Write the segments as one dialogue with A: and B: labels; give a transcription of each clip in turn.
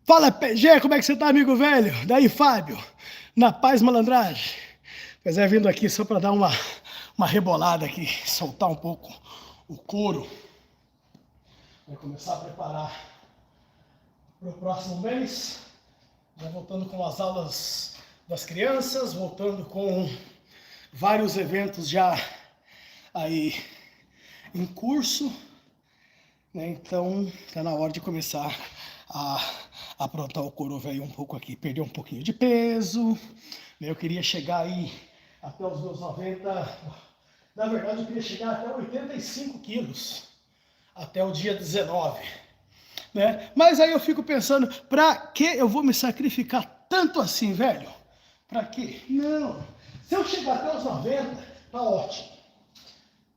A: Fala, PG, como é que você tá, amigo velho? Daí, Fábio, na paz, malandragem. Pois é, vindo aqui só para dar uma rebolada aqui, soltar um pouco o couro. Vai começar a preparar para o próximo mês. Já voltando com as aulas das crianças, voltando com vários eventos já aí em curso, né? Então, tá na hora de começar a aprontar o couro velho um pouco aqui, perder um pouquinho de peso, né? Eu queria chegar aí até os meus 90, na verdade eu queria chegar até 85 quilos, até o dia 19, né? Mas aí eu fico pensando, pra que eu vou me sacrificar tanto assim, velho? Pra quê? Não, se eu chegar até os 90, tá ótimo.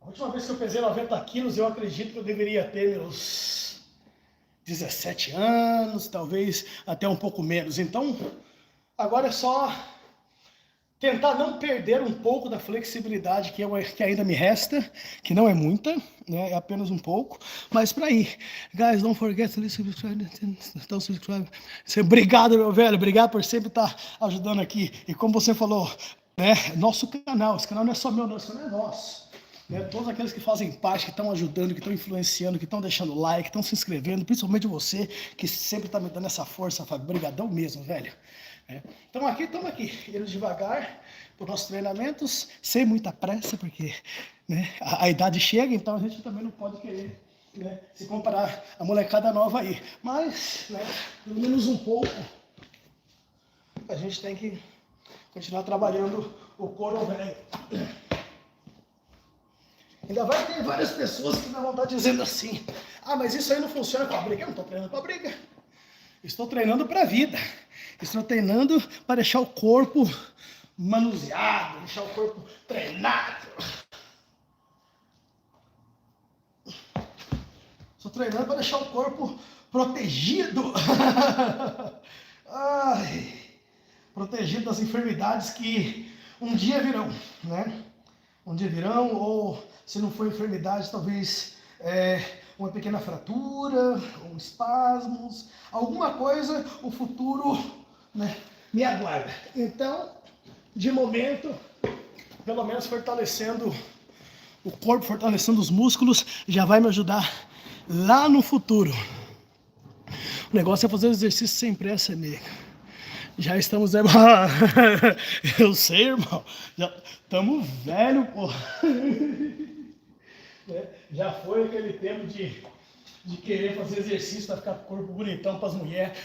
A: A última vez que eu pesei 90 quilos, eu acredito que eu deveria ter meus 17 anos, talvez até um pouco menos. Então, agora é só tentar não perder um pouco da flexibilidade que ainda me resta, que não é muita, né? É apenas um pouco, mas para ir. Guys, don't forget to subscribe. Don't subscribe. Obrigado, meu velho, obrigado por sempre estar ajudando aqui. E como você falou, né? Nosso canal, esse canal não é só meu, não, esse canal é nosso. Né, todos aqueles que fazem parte, que estão ajudando, que estão influenciando, que estão deixando like, que estão se inscrevendo, principalmente você, que sempre está me dando essa força, Fábio. Brigadão mesmo, velho. Estamos aqui, indo devagar para os nossos treinamentos, sem muita pressa, porque, né, a idade chega, então a gente também não pode querer, né, se comparar a molecada nova aí. Mas, né, pelo menos um pouco, a gente tem que continuar trabalhando o couro velho. Ainda vai ter várias pessoas que vão estar dizendo assim: ah, mas isso aí não funciona com a briga. Eu não estou treinando para a briga. Estou treinando para a vida. Estou treinando para deixar o corpo manuseado, deixar o corpo treinado. Estou treinando para deixar o corpo protegido. Ai, protegido das enfermidades que um dia virão, né? Um dia virão, ou se não for enfermidade, talvez uma pequena fratura, ou espasmos, alguma coisa, o futuro, né, me aguarda. Então, de momento, pelo menos fortalecendo o corpo, fortalecendo os músculos, já vai me ajudar lá no futuro. O negócio é fazer o exercício sem pressa, nego. Já estamos... Eu sei, irmão. Já estamos velho, pô. Já foi aquele tempo de querer fazer exercício para ficar com o corpo bonitão para as mulheres.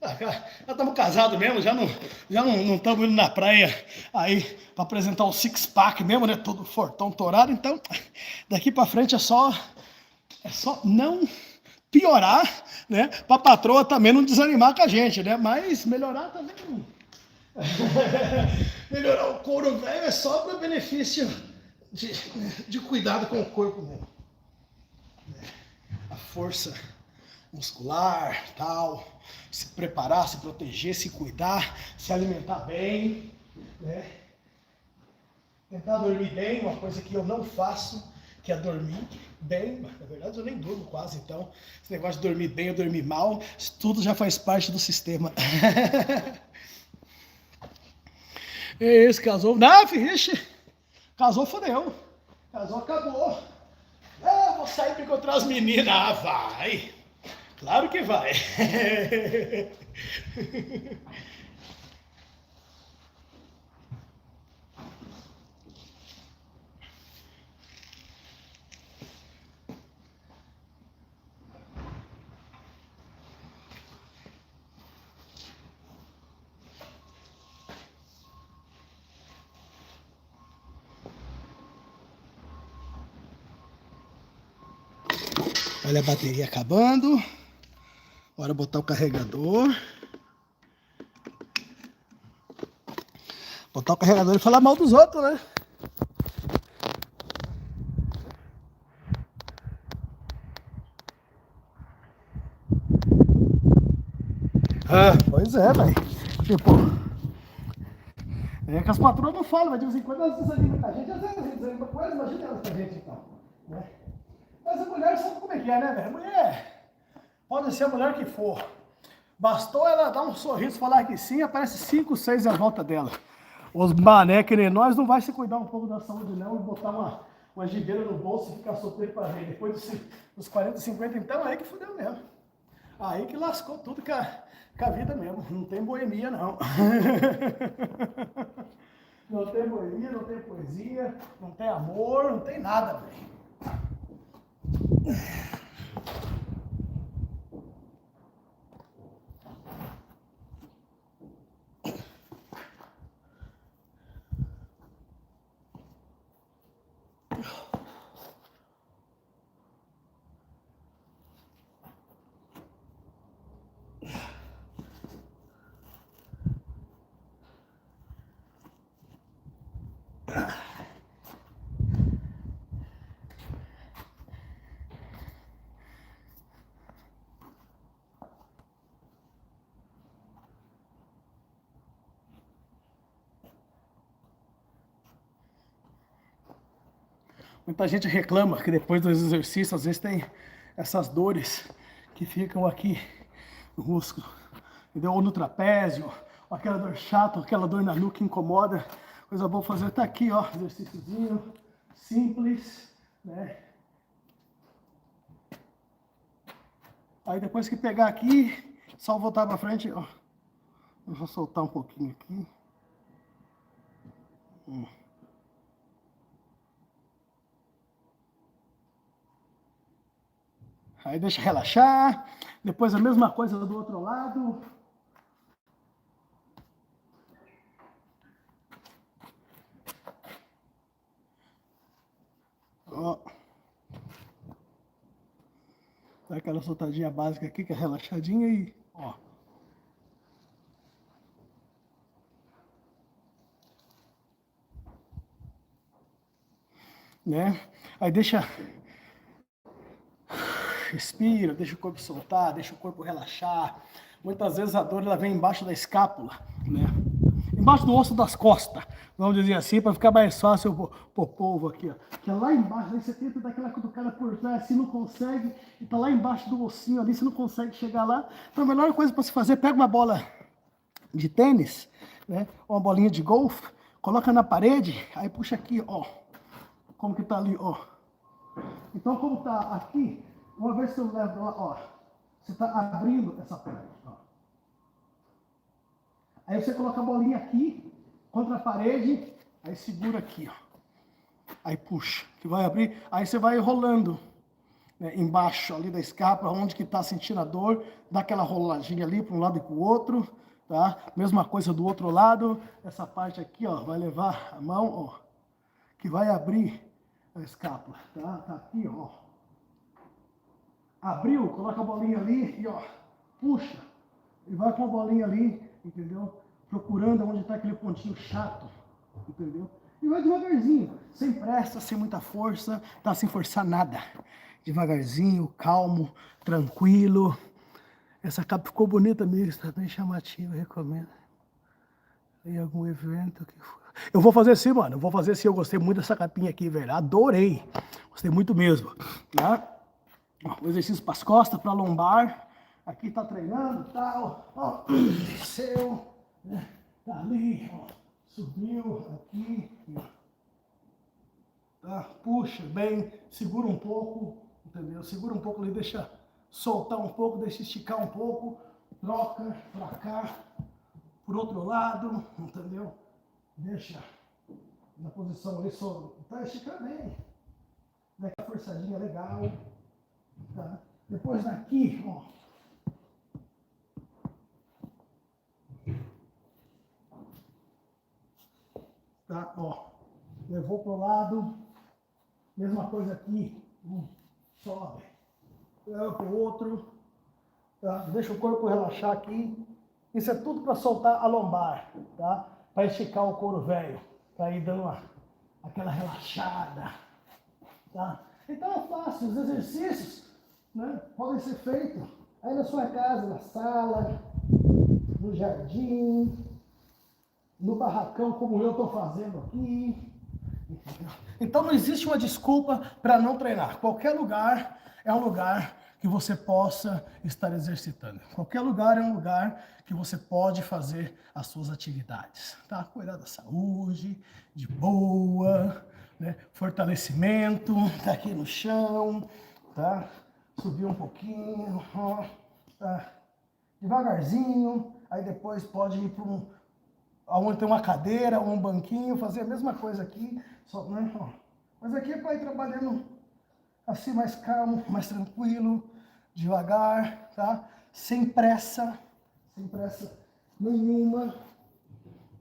A: Já estamos casados mesmo, já não estamos indo na praia aí para apresentar o six-pack mesmo, né? Todo fortão, torado. Então, daqui para frente é só não piorar, né? Para a patroa também não desanimar com a gente, né? Mas melhorar também. Melhorar o couro velho é só para benefício de cuidado com o corpo mesmo. A força muscular, tal, se preparar, se proteger, se cuidar, se alimentar bem, né? Tentar dormir bem, uma coisa que eu não faço, que é dormir bem. Na verdade eu nem durmo quase, então esse negócio de dormir bem ou dormir mal, isso tudo já faz parte do sistema. Esse casou, não, vixe, casou fodeu, casou acabou. Ah, vou sair para encontrar as meninas. Ah, vai, claro que vai. Olha a bateria acabando. Bora botar o carregador. Botar o carregador e falar mal dos outros, né? Ah, pois é, velho. Tipo, é que as patroas não falam, mas de vez em quando elas desanimam com a gente. Às vezes a gente desanima com elas, imagina elas com a gente então, né? Mas a mulher sabe como é que é, né, velho? Mulher pode ser a mulher que for. Bastou ela dar um sorriso, falar que sim, aparece 5, 6 à volta dela. Os mané que nem nós não vai se cuidar um pouco da saúde não e botar uma gibeira no bolso e ficar solteiro para ver. Depois dos 40, 50, então aí que fudeu mesmo. Aí que lascou tudo com a vida mesmo. Não tem boemia não. Não tem boemia, não tem poesia, não tem amor, não tem nada, velho. Muita gente reclama que depois dos exercícios, às vezes tem essas dores que ficam aqui no músculo, entendeu? Ou no trapézio, ou aquela dor chata, aquela dor na nuca que incomoda. Coisa boa fazer tá aqui, ó, exercíciozinho, simples, né? Aí depois que pegar aqui, só voltar pra frente, ó. Eu vou soltar um pouquinho aqui. Aí deixa relaxar. Depois a mesma coisa do outro lado. Ó. Dá aquela soltadinha básica aqui, que é relaxadinha e ó. Né? Aí deixa, respira, deixa o corpo soltar, deixa o corpo relaxar. Muitas vezes a dor ela vem embaixo da escápula, né? Embaixo do osso das costas, vamos dizer assim, para ficar mais fácil pro povo aqui, ó. Que é lá embaixo, aí você tenta dar aquela cutucada por trás, assim não consegue, e tá lá embaixo do ossinho ali, você não consegue chegar lá. Então a melhor coisa para se fazer, pega uma bola de tênis, né? Ou uma bolinha de golfe, coloca na parede, aí puxa aqui, ó. Como que tá ali, ó. Então, como tá aqui, uma vez que eu levo lá, ó, você tá abrindo essa parede, ó. Aí você coloca a bolinha aqui, contra a parede, aí segura aqui, ó. Aí puxa, que vai abrir, aí você vai rolando, né, embaixo ali da escápula, onde que tá sentindo a dor, dá aquela roladinha ali para um lado e para o outro, tá? Mesma coisa do outro lado, essa parte aqui, ó, vai levar a mão, ó, que vai abrir a escápula, tá? Tá aqui, ó. Abriu, coloca a bolinha ali e, ó, puxa. E vai com a bolinha ali, entendeu? Procurando onde está aquele pontinho chato, entendeu? E vai devagarzinho, sem pressa, sem muita força, tá? Sem forçar nada. Devagarzinho, calmo, tranquilo. Essa capa ficou bonita mesmo, está bem chamativa, recomendo. Em algum evento que for. Eu vou fazer assim, mano. Eu vou fazer assim. Eu gostei muito dessa capinha aqui, velho. Adorei. Gostei muito mesmo. Tá? O exercício para as costas, para lombar. Aqui tá treinando e tal. Ó, desceu. Né? Tá ali, ó. Subiu aqui. Tá? Puxa bem. Segura um pouco. Entendeu? Segura um pouco ali. Deixa soltar um pouco. Deixa esticar um pouco. Troca para cá. Por outro lado. Entendeu? Deixa na posição ali, só tá esticando bem. Dá aquela forçadinha legal. Tá? Depois daqui, ó. Tá, ó. Levou pro lado. Mesma coisa aqui. Sobe. Leva pro outro. Tá? Deixa o corpo relaxar aqui. Isso é tudo para soltar a lombar, tá? Para esticar o couro velho, para ir dando aquela relaxada, tá? Então é fácil, os exercícios, né, podem ser feitos aí na sua casa, na sala, no jardim, no barracão, como eu estou fazendo aqui. Então não existe uma desculpa para não treinar. Qualquer lugar é um lugar que você possa estar exercitando. Qualquer lugar é um lugar que você pode fazer as suas atividades, tá? Cuidar da saúde, de boa, né? Fortalecimento, tá aqui no chão, tá? Subir um pouquinho, ó, tá? Devagarzinho, aí depois pode ir para onde tem uma cadeira ou um banquinho, fazer a mesma coisa aqui, só, né? Ó. Mas aqui é para ir trabalhando assim mais calmo, mais tranquilo, devagar, tá? Sem pressa nenhuma.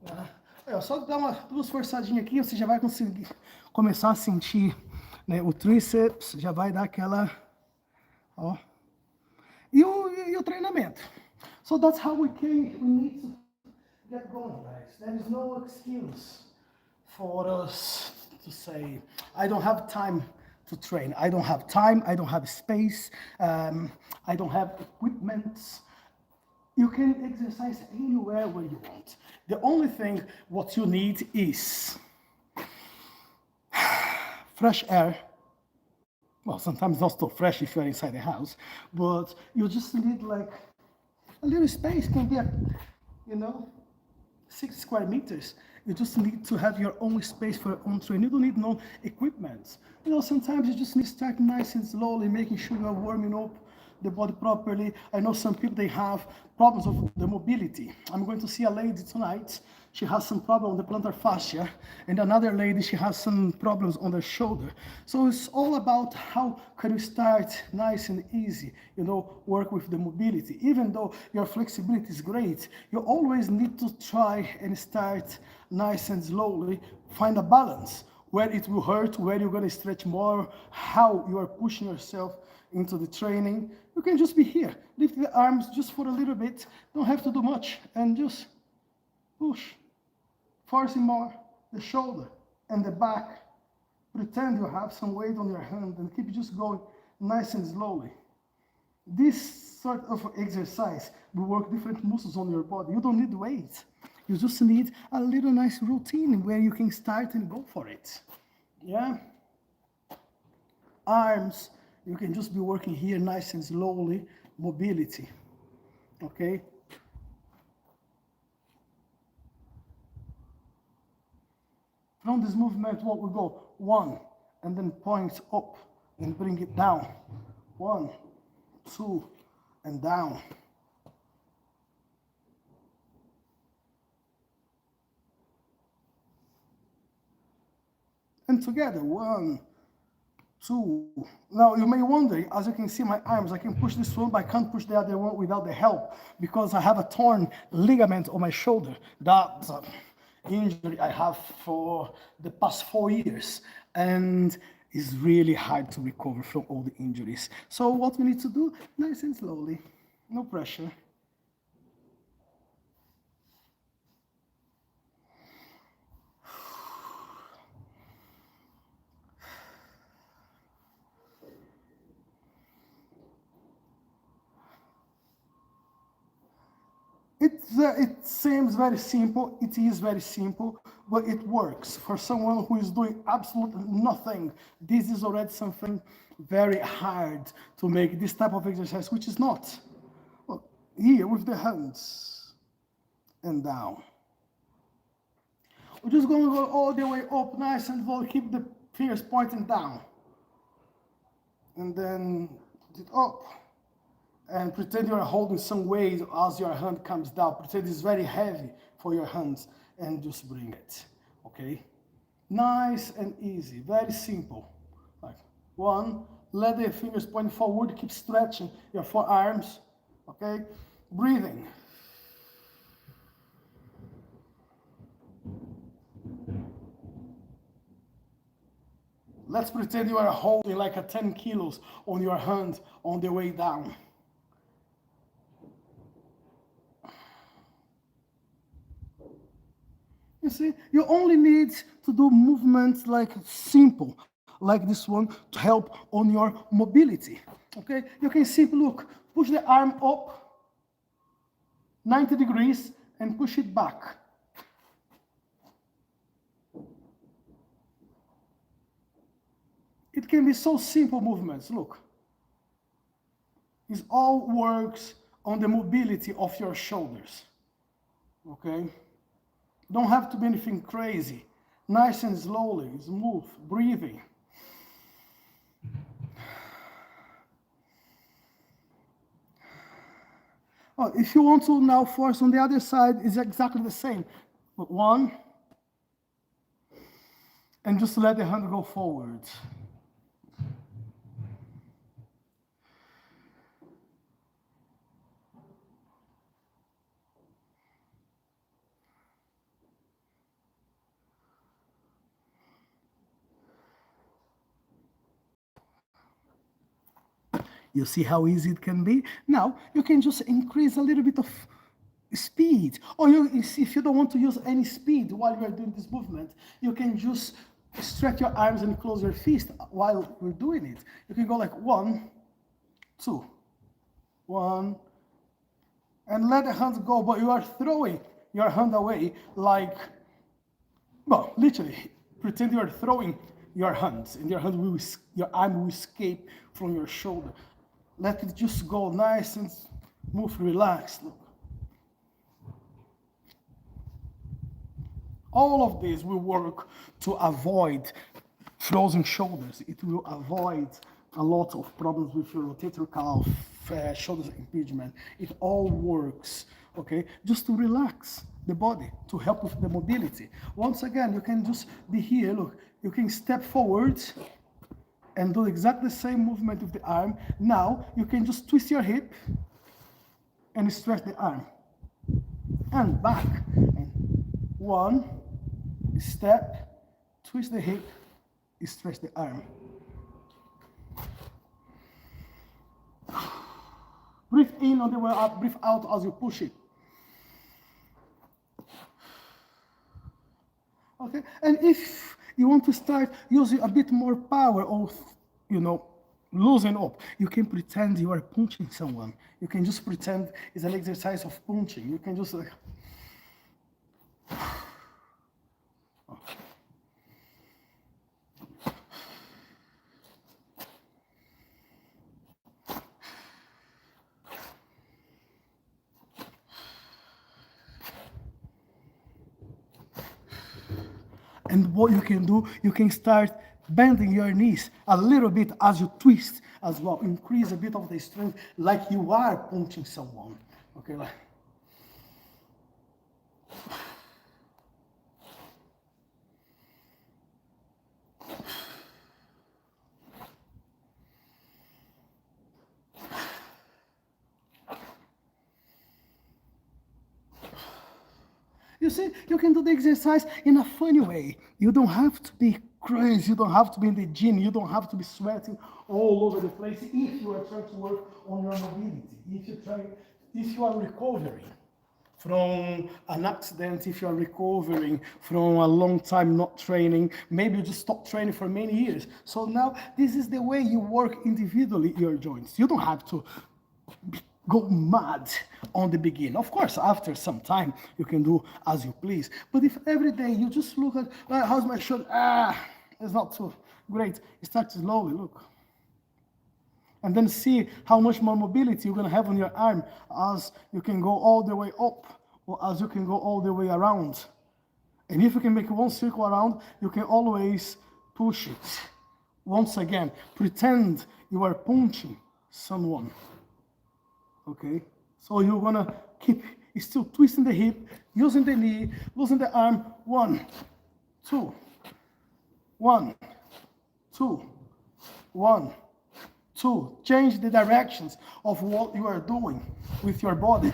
A: Tá? Só dar duas forçadinhas aqui, você já vai conseguir começar a sentir, né, o tríceps, já vai dar aquela, ó. E o treinamento. So that's how we need to get going, guys. There is no excuse for us to say, I don't have time to train. I don't have time, I don't have space, I don't have equipment. You can exercise anywhere where you want. The only thing what you need is fresh air. Well, sometimes not so fresh if you're inside the house, but you just need like a little space, can be 6 square meters. You just need to have your own space for your own training. You don't need no equipment. Sometimes you just need to start nice and slowly, making sure you're warming up the body properly. I know some people, they have problems with the mobility. I'm going to see a lady tonight. She has some problem on the plantar fascia, and another lady, she has some problems on the shoulder. So it's all about how can you start nice and easy, work with the mobility. Even though your flexibility is great, you always need to try and start nice and slowly, find a balance, where it will hurt, where you're going to stretch more, how you are pushing yourself into the training. You can just be here, lift the arms just for a little bit, don't have to do much, and just push, forcing more the shoulder and the back. Pretend you have some weight on your hand and keep just going nice and slowly. This sort of exercise will work different muscles on your body. You don't need weight. You just need a little nice routine where you can start and go for it. Yeah? Arms, you can just be working here nice and slowly. Mobility. Okay? From this movement, what we go? 1, and then point up and bring it down. 1, 2, and down. And together, 1, 2. Now you may wonder, as you can see my arms, I can push this one, but I can't push the other one without the help because I have a torn ligament on my shoulder. That's an injury I have for the past 4 years, and it's really hard to recover from all the injuries. So what we need to do, nice and slowly, no pressure. It seems very simple, it is very simple, but it works. For someone who is doing absolutely nothing, this is already something very hard to make this type of exercise, which is not. Well, here with the hands and down. We're just going to go all the way up, nice and low, keep the fingers pointing down. And then put it up. And pretend you're holding some weight as your hand comes down. Pretend it's very heavy for your hands and just bring it, okay? Nice and easy, very simple. Like 1, let the fingers point forward, keep stretching your forearms, okay? Breathing. Let's pretend you are holding like a 10 kilos on your hand on the way down. You see, you only need to do movements like simple, like this one, to help on your mobility. Okay? You can simply look, push the arm up 90 degrees and push it back. It can be so simple movements. Look. It all works on the mobility of your shoulders, okay? Don't have to be anything crazy. Nice and slowly, smooth, breathing. Oh, if you want to now force on the other side, it's exactly the same. But one, and just let the hand go forward. You see how easy it can be? Now, you can just increase a little bit of speed. Or if you don't want to use any speed while you are doing this movement, you can just stretch your arms and close your fist while we're doing it. You can go like 1, 2, 1, and let the hands go, but you are throwing your hand away like, well, literally, pretend you are throwing your hands, and your arm will escape from your shoulder. Let it just go nice and smooth, relaxed. Look. All of this will work to avoid frozen shoulders. It will avoid a lot of problems with your rotator cuff, shoulders impingement. It all works, okay? Just to relax the body, to help with the mobility. Once again, you can just be here, look. You can step forward and do exactly the same movement with the arm. Now, you can just twist your hip and stretch the arm. And back. And 1, step, twist the hip, stretch the arm. Breathe in on the way up, breathe out as you push it. Okay, and if you want to start using a bit more power or, loosen up, you can pretend you are punching someone. You can just pretend it's an exercise of punching. You can just like... And what you can do, you can start bending your knees a little bit as you twist as well. Increase a bit of the strength like you are punching someone. Okay, like... You see, you can do the exercise in a funny way. You don't have to be crazy. You don't have to be in the gym. You don't have to be sweating all over the place if you are trying to work on your mobility. If you are recovering from an accident, if you are recovering from a long time not training, maybe you just stopped training for many years. So now this is the way you work individually your joints. You don't have to go mad on the beginning. Of course, after some time, you can do as you please. But if every day you just look at, how's my shoulder? It's not so great. You start slowly, look. And then see how much more mobility you're gonna have on your arm as you can go all the way up or as you can go all the way around. And if you can make one circle around, you can always push it. Once again, pretend you are punching someone. Okay, so you're gonna keep still twisting the hip, using the knee, losing the arm. 1, 2, 1, 2, 1, 2. Change the directions of what you are doing with your body.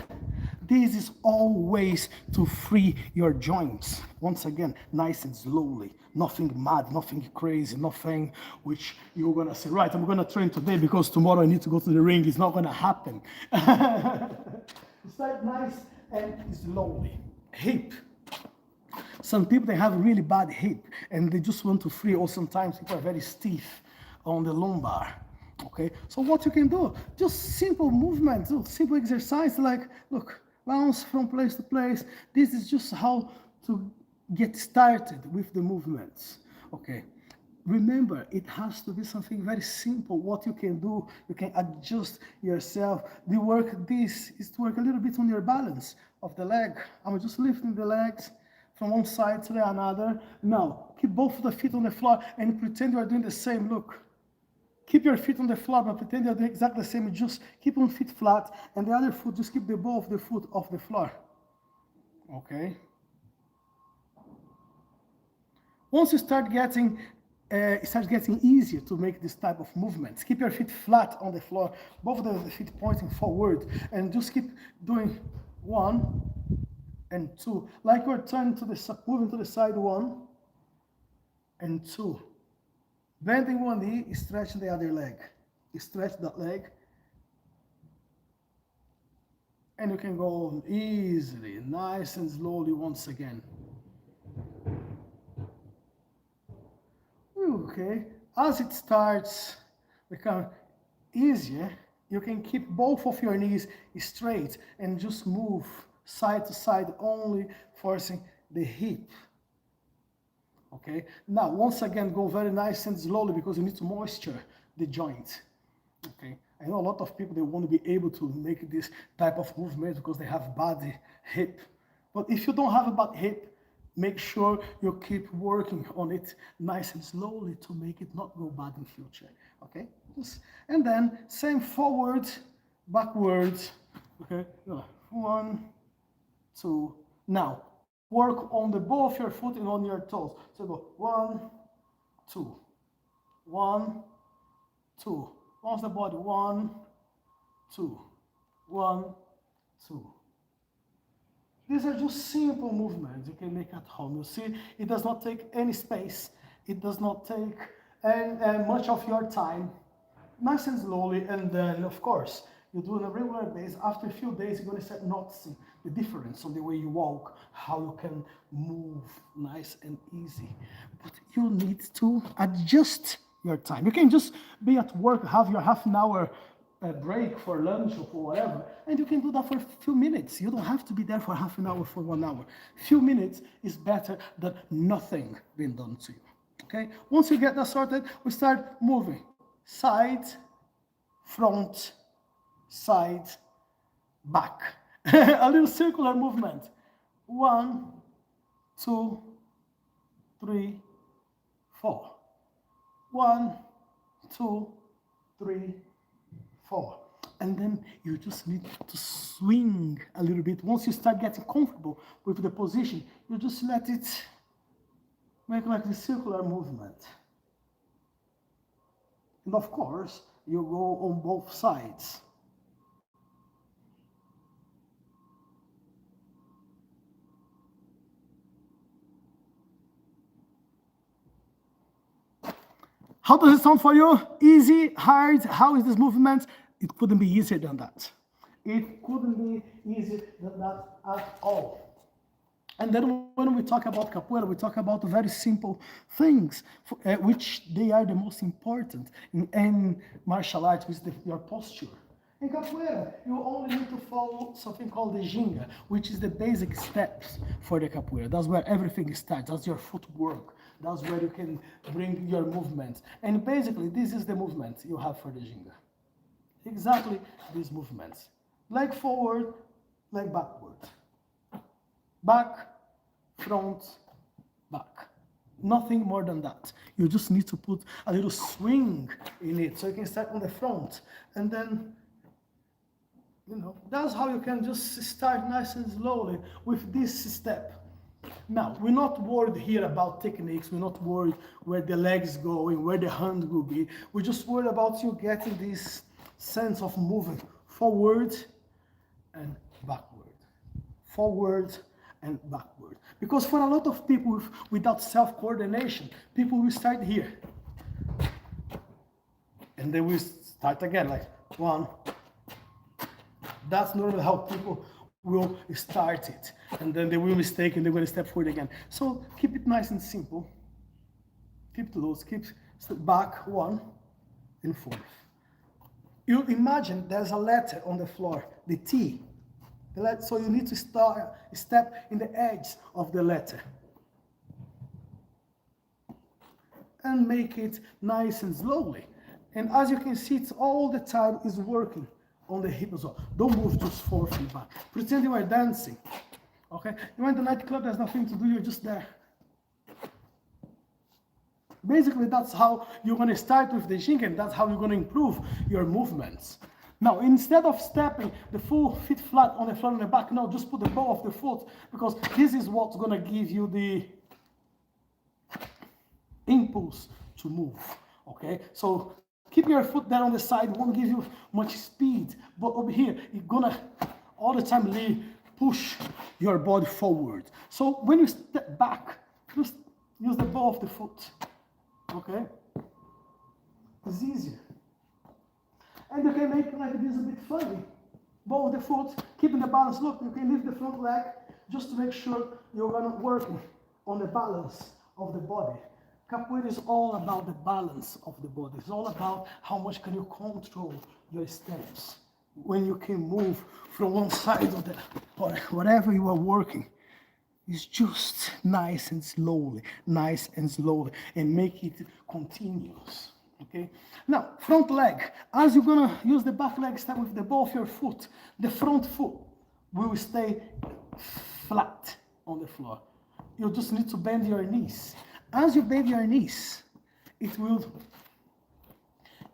A: This is always to free your joints. Once again, nice and slowly. Nothing mad, nothing crazy, nothing which you're gonna say, right, I'm gonna train today because tomorrow I need to go to the ring. It's not gonna happen. Start nice and slowly. Hip. Some people, they have really bad hip and they just want to free, or sometimes people are very stiff on the lumbar. Okay, so what you can do, just simple movements, simple exercise like, look, bounce from place to place. This is just how to get started with the movements. Okay, remember, it has to be something very simple. What you can do, you can adjust yourself. This is to work a little bit on your balance of the leg. I'm just lifting the legs from one side to the another. Now, keep both of the feet on the floor and pretend you are doing the same. Look. Keep your feet on the floor, but pretend you're doing exactly the same. Just keep one foot flat, and the other foot, just keep the ball of the foot off the floor. Okay? Once you start getting, it starts getting easier to make this type of movements. Keep your feet flat on the floor, both of the feet pointing forward, and just keep doing 1 and 2. Like we're turning to the, moving to the side, 1 and 2. Bending one knee, stretching the other leg. You stretch that leg. And you can go easily, nice and slowly once again. Okay, as it starts become easier, you can keep both of your knees straight and just move side to side, only forcing the hip. Okay, now once again go very nice and slowly because you need to moisture the joint. Okay, I know a lot of people, they want to be able to make this type of movement because they have bad hip. But if you don't have a bad hip, make sure you keep working on it nice and slowly to make it not go bad in future. Okay, and then same forward, backwards. Okay, 1, 2. Now work on the ball of your foot and on your toes. So go 1, 2, 1, 2. Once the body, 1, 2, 1, 2. These are just simple movements you can make at home. You see, it does not take any space. It does not take much of your time. Nice and slowly, and then, of course, you do it on a regular basis. After a few days, you're going to start noticing the difference on the way you walk, how you can move nice and easy. But you need to adjust your time. You can just be at work, have your half an hour break for lunch or for whatever, and you can do that for a few minutes. You don't have to be there for half an hour, for 1 hour. Few minutes is better than nothing being done to you. Okay? Once you get that sorted, we start moving. Side, front, side, back. A little circular movement. 1, 2, 3, 4. 1, 2, 3, 4. And then you just need to swing a little bit. Once you start getting comfortable with the position, you just let it make like the circular movement. And of course, you go on both sides. How does it sound for you? Easy, hard? How is this movement? It couldn't be easier than that. It couldn't be easier than that at all. And then when we talk about capoeira, we talk about very simple things, which they are the most important in martial arts, which is your posture. In capoeira, you only need to follow something called the ginga, which is the basic steps for the capoeira. That's where everything starts. That's your footwork. That's where you can bring your movements. And basically, this is the movement you have for the ginga. Exactly these movements. Leg forward, leg backward. Back, front, back. Nothing more than that. You just need to put a little swing in it. So you can start on the front. And then, that's how you can just start nice and slowly with this step. Now, we're not worried here about techniques. We're not worried where the legs going, where the hand will be. We're just worried about you getting this sense of moving forward and backward. Forward and backward. Because for a lot of people without self-coordination, people will start here. And then we start again, like 1. That's normally how people will start it. And then they will mistake and they're going to step forward again. So keep it nice and simple. Keep to those. Keep back 1 and forth. You imagine there's a letter on the floor, the T. So you need to step in the edge of the letter. and make it nice and slowly. And as you can see, it's all the time is working on the hip as well. Don't move just forward and back. Pretend you are dancing. Okay? You're in the nightclub, there's nothing to do, you're just there. Basically, that's how you're going to start with the ginga, and that's how you're going to improve your movements. Now, instead of stepping the full feet flat on the front and the back, no, just put the ball of the foot, because this is what's going to give you the impulse to move. Okay? So keep your foot there on the side, won't give you much speed, but over here, you're going to all the time push your body forward. So when you step back, just use the ball of the foot. Okay? It's easier. And you can make like this a bit funny. Ball of the foot, keeping the balance. Look, you can lift the front leg just to make sure you're gonna work on the balance of the body. Capoeira is all about the balance of the body. It's all about how much can you control your steps. When you can move from one side of the, or whatever you are working, it's just nice and slowly, and make it continuous. Okay? Now, front leg. As you're gonna use the back leg step with the ball of your foot, the front foot will stay flat on the floor. You just need to bend your knees. As you bend your knees, it will,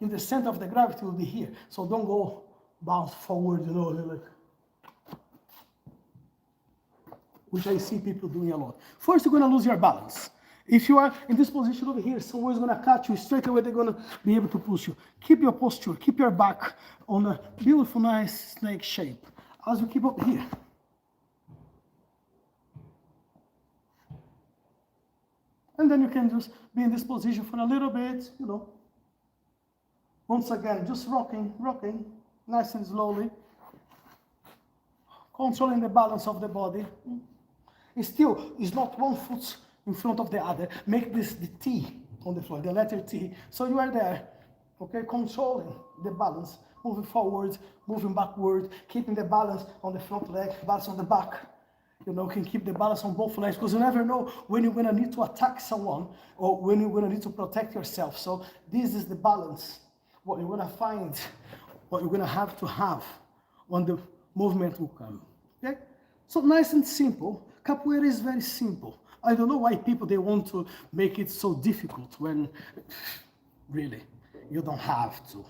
A: in the center of the gravity will be here. So don't go bounce forward, you know, like, which I see people doing a lot. First, you're gonna lose your balance. If you are in this position over here, someone's gonna catch you straight away, they're gonna be able to push you. Keep your posture, keep your back on a beautiful, nice snake shape. As you keep up here. And then you can just be in this position for a little bit, you know. Once again, just rocking, nice and slowly. Controlling the balance of the body. And still, it's not one foot in front of the other. Make this the T on the floor, the letter T. So you are there, okay, controlling the balance, moving forward, moving backward, keeping the balance on the front leg, balance on the back. You know, can keep the balance on both legs, because you never know when you're gonna need to attack someone or when you're gonna need to protect yourself. So this is the balance, what you're gonna find, what you're gonna have to have when the movement will come. Okay? So nice and simple. Capoeira is very simple. I don't know why people, they want to make it so difficult when really you don't have to.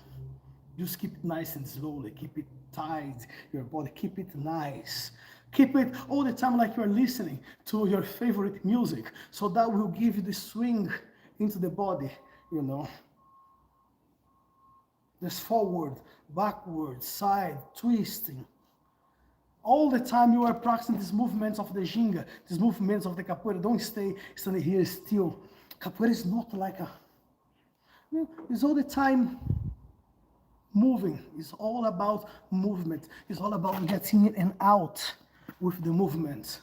A: Just keep it nice and slowly. Keep it tight, your body. Keep it nice. Keep it all the time like you're listening to your favorite music. So that will give you the swing into the body, you know. Just forward, backward, side, twisting. All the time you are practicing these movements of the ginga, these movements of the capoeira. Don't stay standing here still. Capoeira is not like a, you know, it's all the time moving. It's all about movement. It's all about getting in and out with the movement.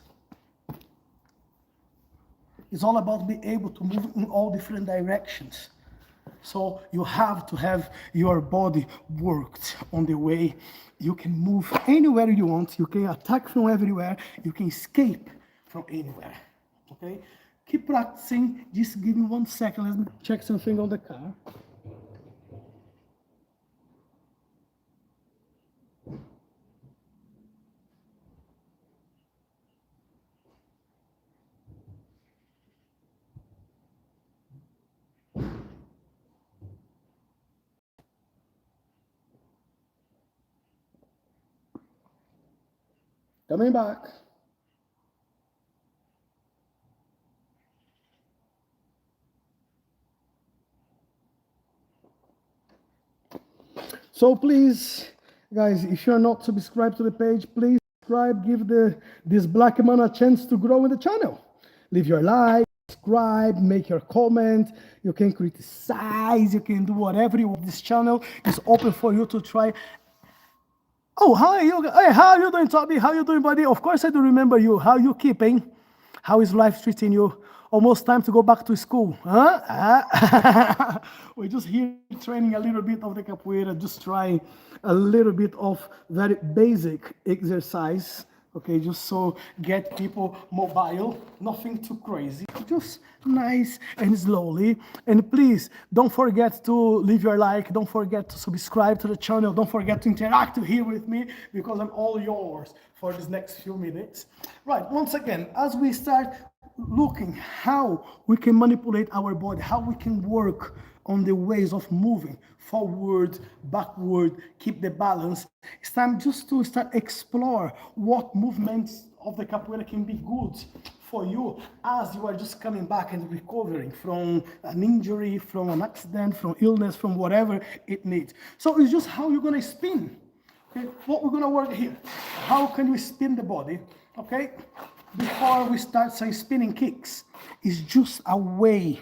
A: It's all about being able to move in all different directions. So you have to have your body worked on the way you can move anywhere you want. You can attack from everywhere. You can escape from anywhere. Okay? Keep practicing. Just give me 1 second. Let me check something on the car. Coming back. So please, guys, if you're not subscribed to the page, please subscribe. Give this black man a chance to grow in the channel. Leave your like, subscribe, make your comment. You can criticize. You can do whatever you want. This channel is open for you to try. Oh, how are you? Hey, how are you doing, Toby? How are you doing, buddy? Of course I do remember you. How are you keeping? How is life treating you? Almost time to go back to school, huh? We're just here training a little bit of the capoeira, just trying a little bit of very basic exercise Okay, just so get people mobile, nothing too crazy, just nice and slowly. And please don't forget to leave your like, don't forget to subscribe to the channel, don't forget to interact here with me because I'm all yours for these next few minutes. Right, once again, as we start looking how we can manipulate our body, how we can work on the ways of moving forward, backward, keep the balance. It's time just to start explore what movements of the capoeira can be good for you as you are just coming back and recovering from an injury, from an accident, from illness, from whatever it needs. So it's just how you're gonna spin. Okay, what we're gonna work here. How can we spin the body? Okay, before we start some spinning kicks, it's just a way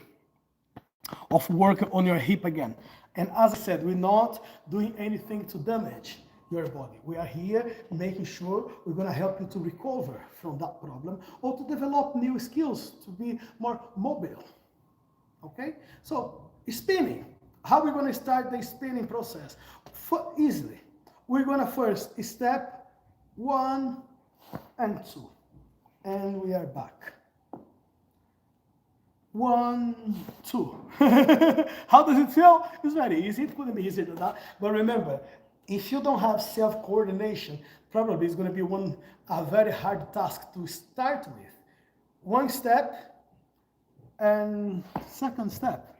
A: of working on your hip again. And as I said, we're not doing anything to damage your body. We are here making sure we're going to help you to recover from that problem or to develop new skills to be more mobile. Okay? So, spinning. How are we going to start the spinning process? Easily. We're going to first step 1 and 2. And we are back. 1, 2. How does it feel? It's very easy. It couldn't be easier than that. But remember, if you don't have self-coordination, probably it's going to be a very hard task to start with. 1 step and 2nd step,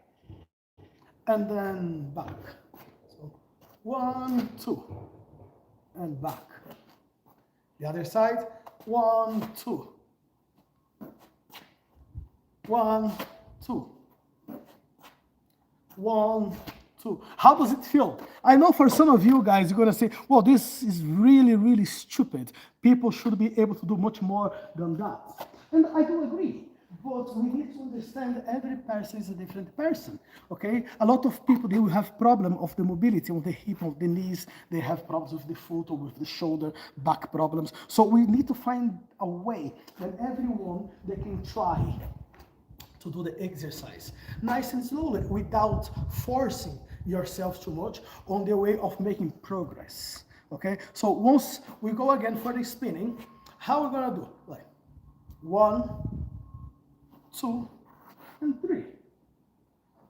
A: and then back. So 1, 2, and back. The other side, 1, 2. 1, 2. 1, 2. How does it feel? I know for some of you guys, you're going to say, well, this is really, really stupid. People should be able to do much more than that. And I do agree. But we need to understand every person is a different person, okay? A lot of people, they will have problem of the mobility, of the hip, of the knees. They have problems with the foot or with the shoulder, back problems. So we need to find a way that everyone, they can try to do the exercise nice and slowly without forcing yourself too much on the way of making progress. Okay, so once we go again for the spinning, how we're gonna do? Like 1, 2, and 3.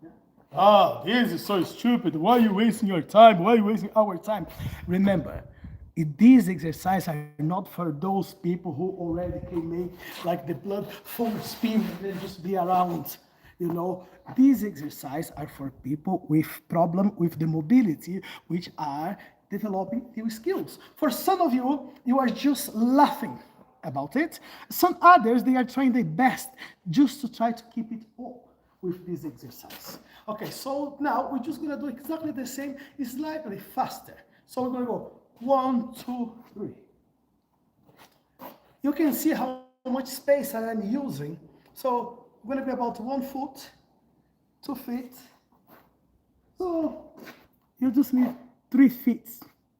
A: Yeah. Ah, this is so stupid. Why are you wasting your time? Why are you wasting our time? Remember, these exercises are not for those people who already can make like the blood full spin and then just be around. You know, these exercises are for people with problem with the mobility, which are developing new skills. For some of you, you are just laughing about it. Some others, they are trying their best just to try to keep it up with this exercise. Okay, so now we're just gonna do exactly the same, slightly faster. So we're gonna go 1, 2, 3. You can see how much space I am using. So I'm going to be about 1 foot, 2 feet. So you just need 3 feet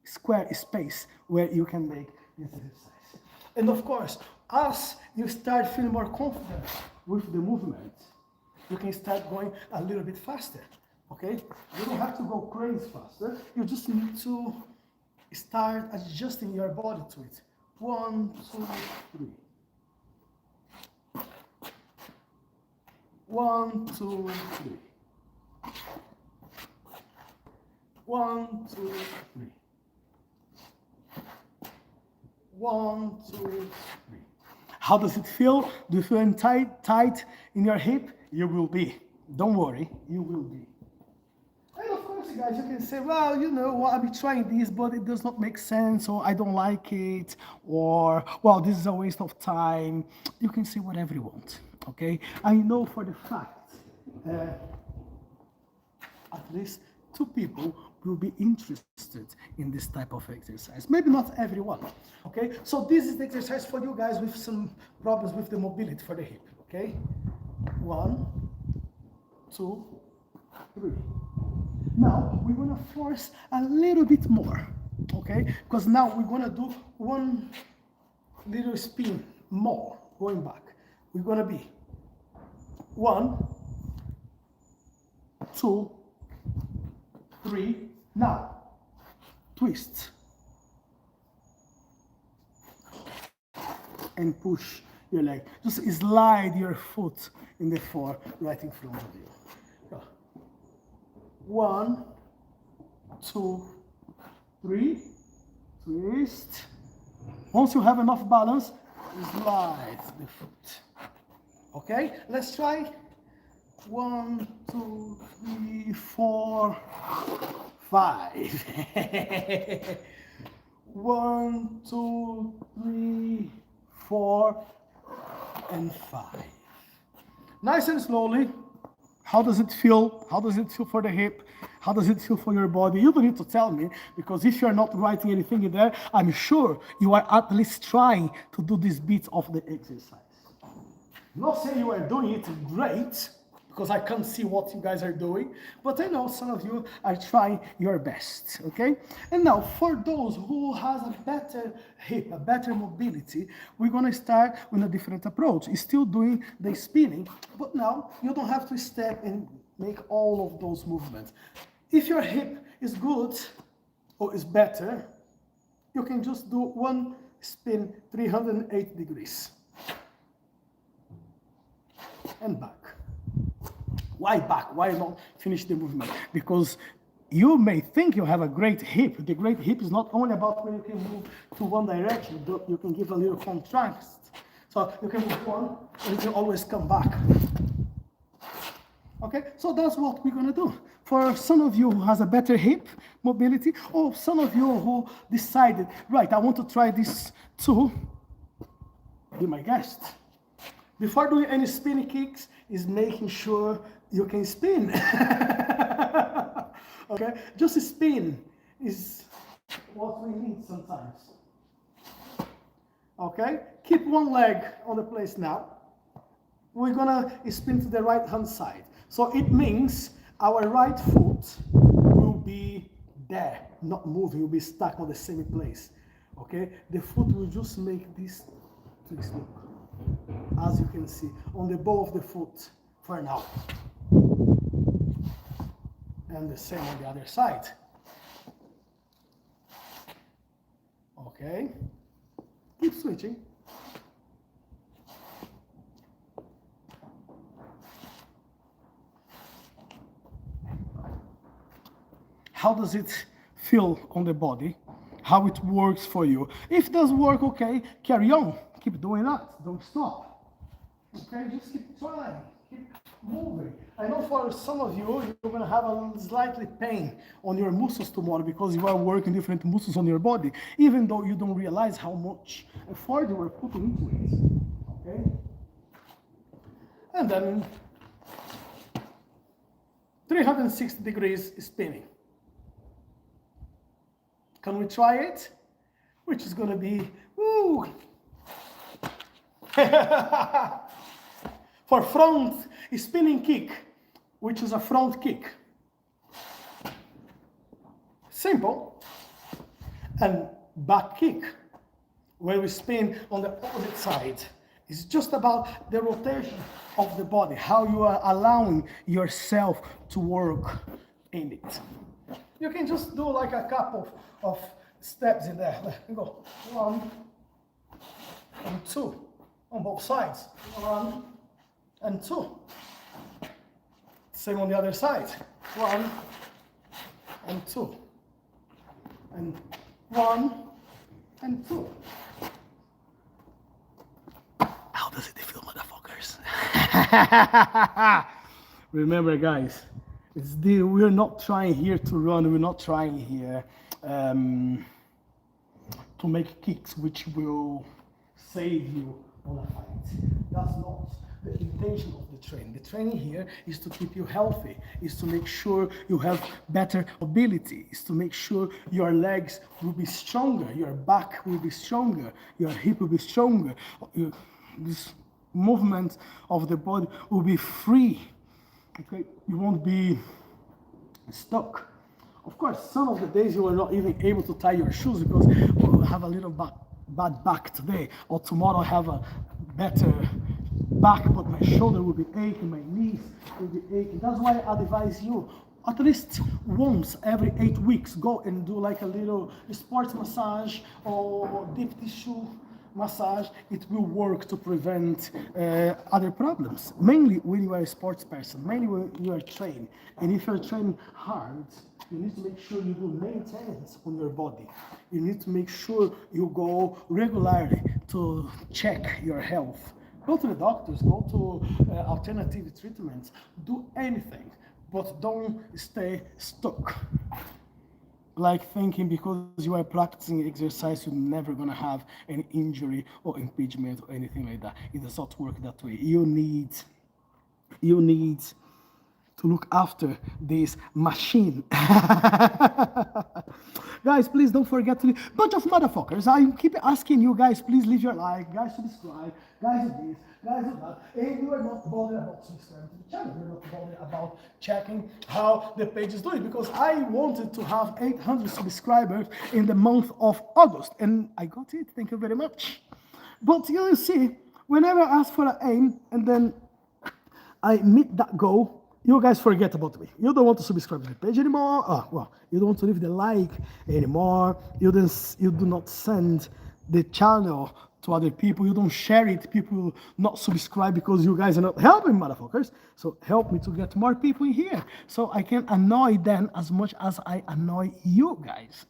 A: square space where you can make this exercise. And of course, as you start feeling more confident with the movement, you can start going a little bit faster. Okay? You don't have to go crazy faster. You just need to start adjusting your body to it. 1, 2, 3. 1, 2, 3. 1, 2, 3. 1, 2, 3. How does it feel? Do you feel tight in your hip? You will be. Don't worry, you will be. And of course, guys, you can say, well, you know, I'll be trying this, but it does not make sense, or I don't like it, or, well, this is a waste of time. You can say whatever you want, okay? I know for the fact, at least 2 people will be interested in this type of exercise. Maybe not everyone, okay? So this is the exercise for you guys with some problems with the mobility for the hip, okay? 1, 2, 3. Now we're gonna force a little bit more, okay? Because now we're gonna do 1 little spin more, going back. We're gonna be 1, 2, 3. Now twist. and push your leg. Just slide your foot in the floor right in front of you. Go. 1, 2, 3. Twist. Once you have enough balance, slide the foot. Okay, let's try. 1, 2, 3, 4, 5. 1, 2, 3, 4, and 5. Nice and slowly. How does it feel? How does it feel for the hip? How does it feel for your body? You don't need to tell me, because if you're not writing anything in there, I'm sure you are at least trying to do this bit of the exercise. Not saying you are doing it great, because I can't see what you guys are doing, but I know some of you are trying your best, okay? And now, for those who has a better hip, a better mobility, we're gonna start with a different approach. It's still doing the spinning, but now you don't have to step and make all of those movements. If your hip is good, or is better, you can just do one spin 308 degrees. And back. Why back? Why not finish the movement? Because you may think you have a great hip. The great hip is not only about when you can move to one direction, but you can give a little contrast. So you can move one, and you can always come back. Okay, so that's what we're gonna do. For some of you who has a better hip mobility, or some of you who decided, right, I want to try this too, be my guest. Before doing any spinning kicks, is making sure you can spin. Okay, just spin is what we need sometimes. Okay, keep one leg on the place now. We're gonna spin to the right hand side. So it means our right foot will be there, not moving, will be stuck on the same place. Okay, the foot will just make this twist, look, as you can see, on the ball of the foot for now. And the same on the other side. Okay, keep switching. How does it feel on the body? How it works for you? If it does work, okay, carry on. Keep doing that. Don't stop. Okay, just keep trying. Keep moving. I know for some of you, you're going to have a slightly pain on your muscles tomorrow because you are working different muscles on your body, even though you don't realize how much effort you are putting into it. Okay? And then 360 degrees spinning. Can we try it? Which is going to be, woo! For front spinning kick, which is a front kick. Simple. And back kick, where we spin on the opposite side. It's just about the rotation of the body, how you are allowing yourself to work in it. You can just do like a couple of steps in there. Let me go. 1 and 2 on both sides. 1 and 2. Same on the other side. 1 and 2. And 1 and 2. How does it feel, motherfuckers? Remember, guys, we're not trying here to run. We're not trying here to make kicks which will save you on a fight. That's not the intention of the training. The training here is to keep you healthy, is to make sure you have better mobility, is to make sure your legs will be stronger, your back will be stronger, your hip will be stronger, this movement of the body will be free. Okay, you won't be stuck. Of course, some of the days you are not even able to tie your shoes because you have a little bad back today, or tomorrow I have a better back, but my shoulder will be aching, my knees will be aching. That's why I advise you, at least once every 8 weeks, go and do like a little sports massage or deep tissue massage, it will work to prevent other problems. Mainly when you are a sports person, mainly when you are trained. And if you're training hard, you need to make sure you do maintenance on your body. You need to make sure you go regularly to check your health. Go to the doctors, go to alternative treatments, do anything, but don't stay stuck. Like thinking because you are practicing exercise, you're never gonna have an injury or impingement or anything like that. It does not work that way. You need to look after this machine. Guys, please don't forget to leave. Bunch of motherfuckers. I keep asking you guys, please leave your like, guys subscribe, guys do this, guys do that. And you are not bothered about subscribing to the channel. You're not bothered about checking how the page is doing, because I wanted to have 800 subscribers in the month of August, and I got it. Thank you very much. But you see, whenever I ask for an aim and then I meet that goal, you guys forget about me. You don't want to subscribe to the page anymore. You don't want to leave the like anymore. You do not send the channel to other people. You don't share it. People will not subscribe because you guys are not helping, motherfuckers. So help me to get more people in here so I can annoy them as much as I annoy you guys.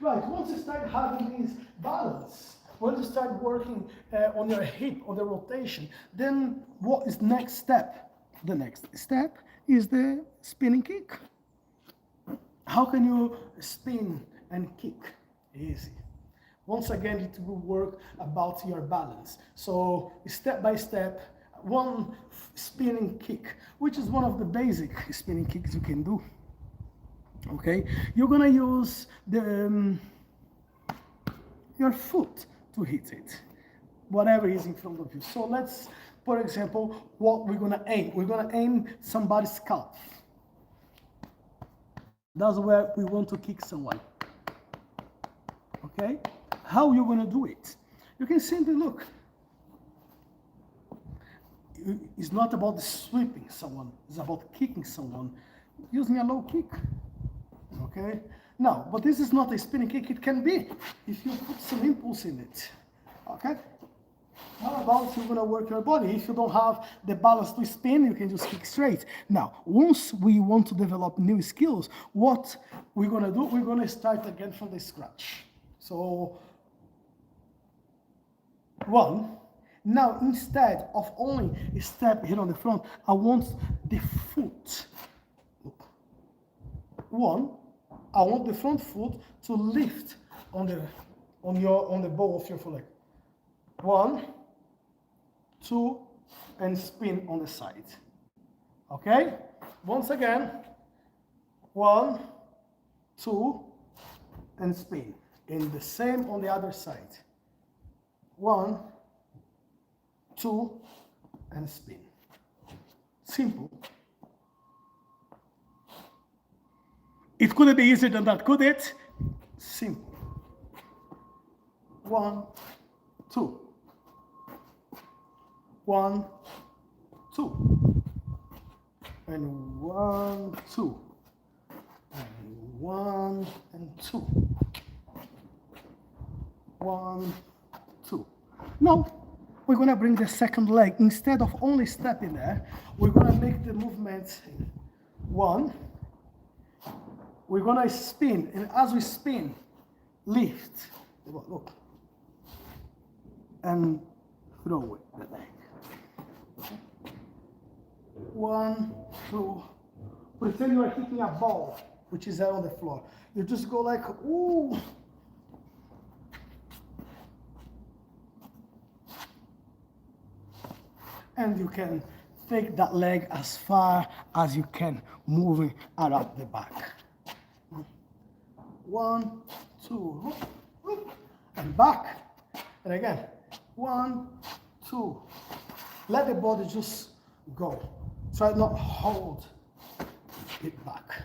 A: Right, once you start having this balance, when you start working on your hip, on the rotation, then what is next step? The next step is the spinning kick. How can you spin and kick? Easy. Once again, it will work about your balance. So step by step, one spinning kick, which is one of the basic spinning kicks you can do. Okay, you're gonna use your foot to hit it, whatever is in front of you. So let's, for example, what we're gonna aim. We're gonna aim somebody's calf. That's where we want to kick someone. Okay, how you gonna do it? You can simply look. It's not about sweeping someone. It's about kicking someone using a low kick. Okay. Now, but this is not a spinning kick. It can be if you put some impulse in it. Okay? How about you're gonna work your body? If you don't have the balance to spin, you can just kick straight. Now, once we want to develop new skills, what we're gonna do, we're gonna start again from the scratch. So, one. Now, instead of only a step here on the front, I want the foot. Look. One. I want the front foot to lift on the ball of your foot leg. 1, 2, and spin on the side. Okay? Once again, 1, 2, and spin. And the same on the other side. 1, 2, and spin. Simple. It couldn't be easier than that, could it? Simple. 1, 2. 1, 2. And 1, 2. And 1 and 2. 1, 2. Now, we're going to bring the second leg. Instead of only stepping there, we're going to make the movement 1. We're gonna spin, and as we spin, lift, look, and throw it, the leg. 1, 2, pretend you are hitting a ball, which is there on the floor. You just go like, ooh. And you can take that leg as far as you can, moving around the back. 1, 2, and back, and again, 1, 2. Let the body just go. Try not hold it back.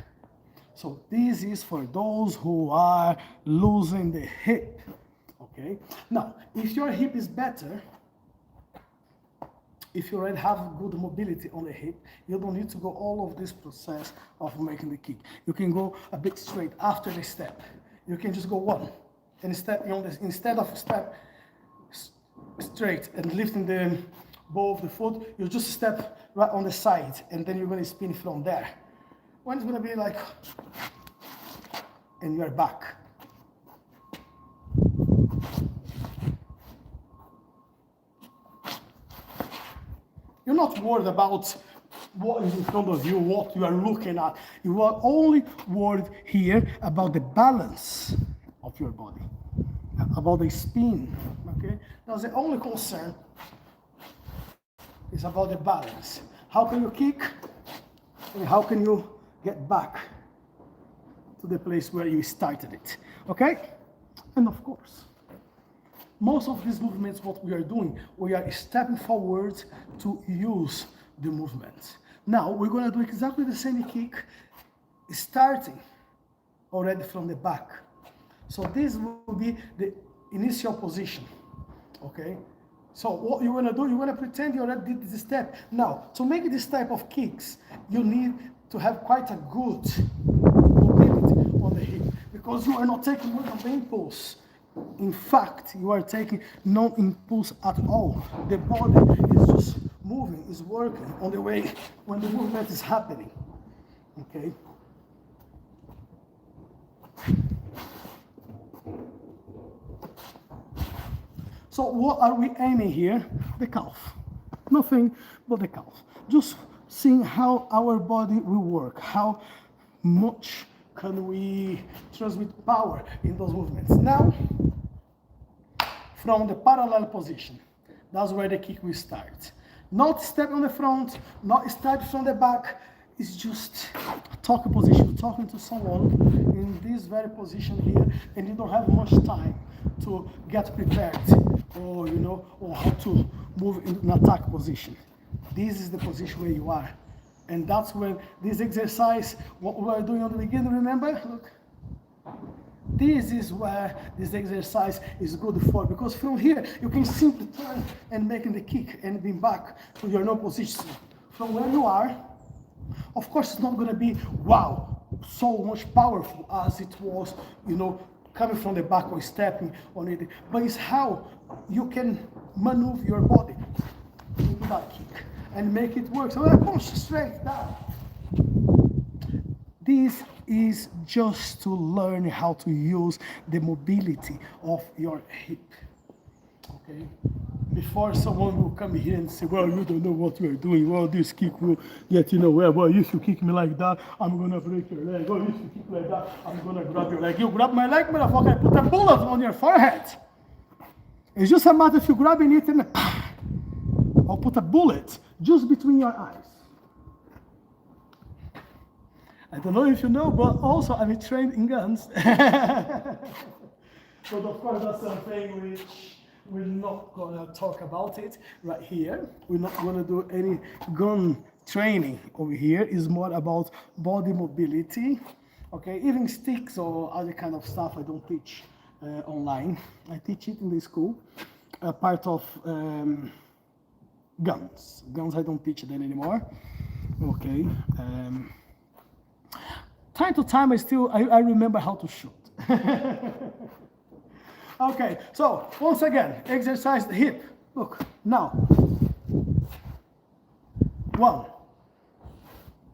A: So this is for those who are losing the hip. Okay. Now, if your hip is better, if you already have good mobility on the hip, you don't need to go all of this process of making the kick. You can go a bit straight after the step. You can just go 1, and instead of step straight and lifting the ball of the foot, you just step right on the side, and then you're going to spin from there. One is going to be like, and you're back. You're not worried about what is in front of you, what you are looking at. You are only worried here about the balance of your body, about the spin, okay? That's the only concern, is about the balance. How can you kick, and how can you get back to the place where you started it, okay? And of course, most of these movements, what we are doing, we are stepping forward to use the movement. Now, we're going to do exactly the same kick, starting already from the back. So this will be the initial position, okay? So what you're going to do, you're going to pretend you already did this step. Now, to make this type of kicks, you need to have quite a good mobility on the hip, because you are not taking much of the impulse. In fact, you are taking no impulse at all. The body is just moving, is working on the way when the movement is happening. Okay? So what are we aiming here? The calf. Nothing but the calf. Just seeing how our body will work, how much can we transmit power in those movements. Now, from the parallel position, that's where the kick will start. Not step on the front, not start from the back. It's just a talking position, talking to someone in this very position here, and you don't have much time to get prepared, or or how to move in an attack position. This is the position where you are. And that's when this exercise, what we were doing on the beginning, remember? Look. This is where this exercise is good for, because from here you can simply turn and make the kick and be back to your normal position. From where you are, of course it's not going to be, wow, so much powerful as it was, coming from the back or stepping on it, but it's how you can maneuver your body into that kick and make it work. So I push straight down. This is just to learn how to use the mobility of your hip, okay? Before someone will come here and say, well, you don't know what you're doing, well, this kick will get well, if you kick me like that, I'm gonna break your leg, well, if you kick like that, I'm gonna grab your leg. You grab my leg, motherfucker, I put a bullet on your forehead. It's just a matter of you grabbing it and I'll put a bullet just between your eyes. I don't know if you know, but also I'm trained in guns. But of course, that's something which we're not gonna talk about it right here. We're not gonna do any gun training over here. It's more about body mobility. Okay, even sticks or other kind of stuff I don't teach online. I teach it in the school. Part of guns. Guns I don't teach them anymore. Okay. Time to time I remember how to shoot. Okay, so once again, exercise the hip. Look, now. 1,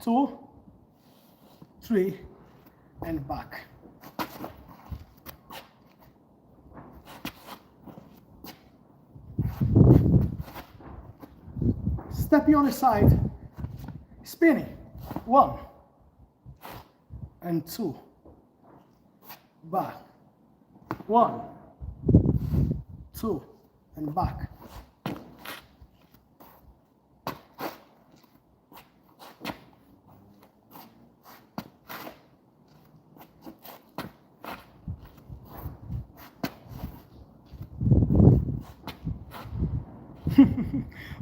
A: 2, 3, and back. Stepping on the side, spinning. 1 and 2, back. 1, 2, and back.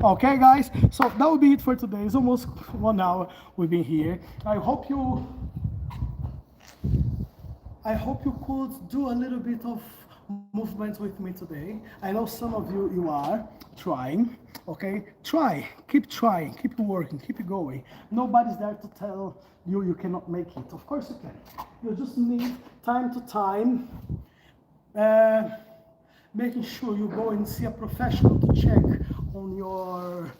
A: Okay, guys, so that will be it for today. It's almost 1 hour we've been here. I hope you could do a little bit of movement with me today. I know some of you are trying. Okay, try, keep trying, keep working, keep going. Nobody's there to tell you cannot make it. Of course you can. You just need time to time uh, making sure you go and see a professional to check on your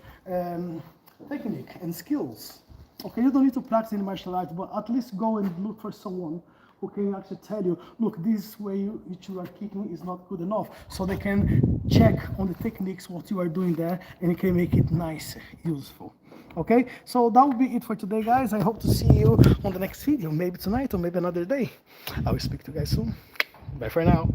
A: technique and skills. Okay, you don't need to practice any martial arts, but at least go and look for someone who can actually tell you, look, this way which you are kicking is not good enough. So they can check on the techniques, what you are doing there, and it can make it nice, useful. Okay, so that will be it for today, guys. I hope to see you on the next video, maybe tonight or maybe another day. I will speak to you guys soon. Bye for now.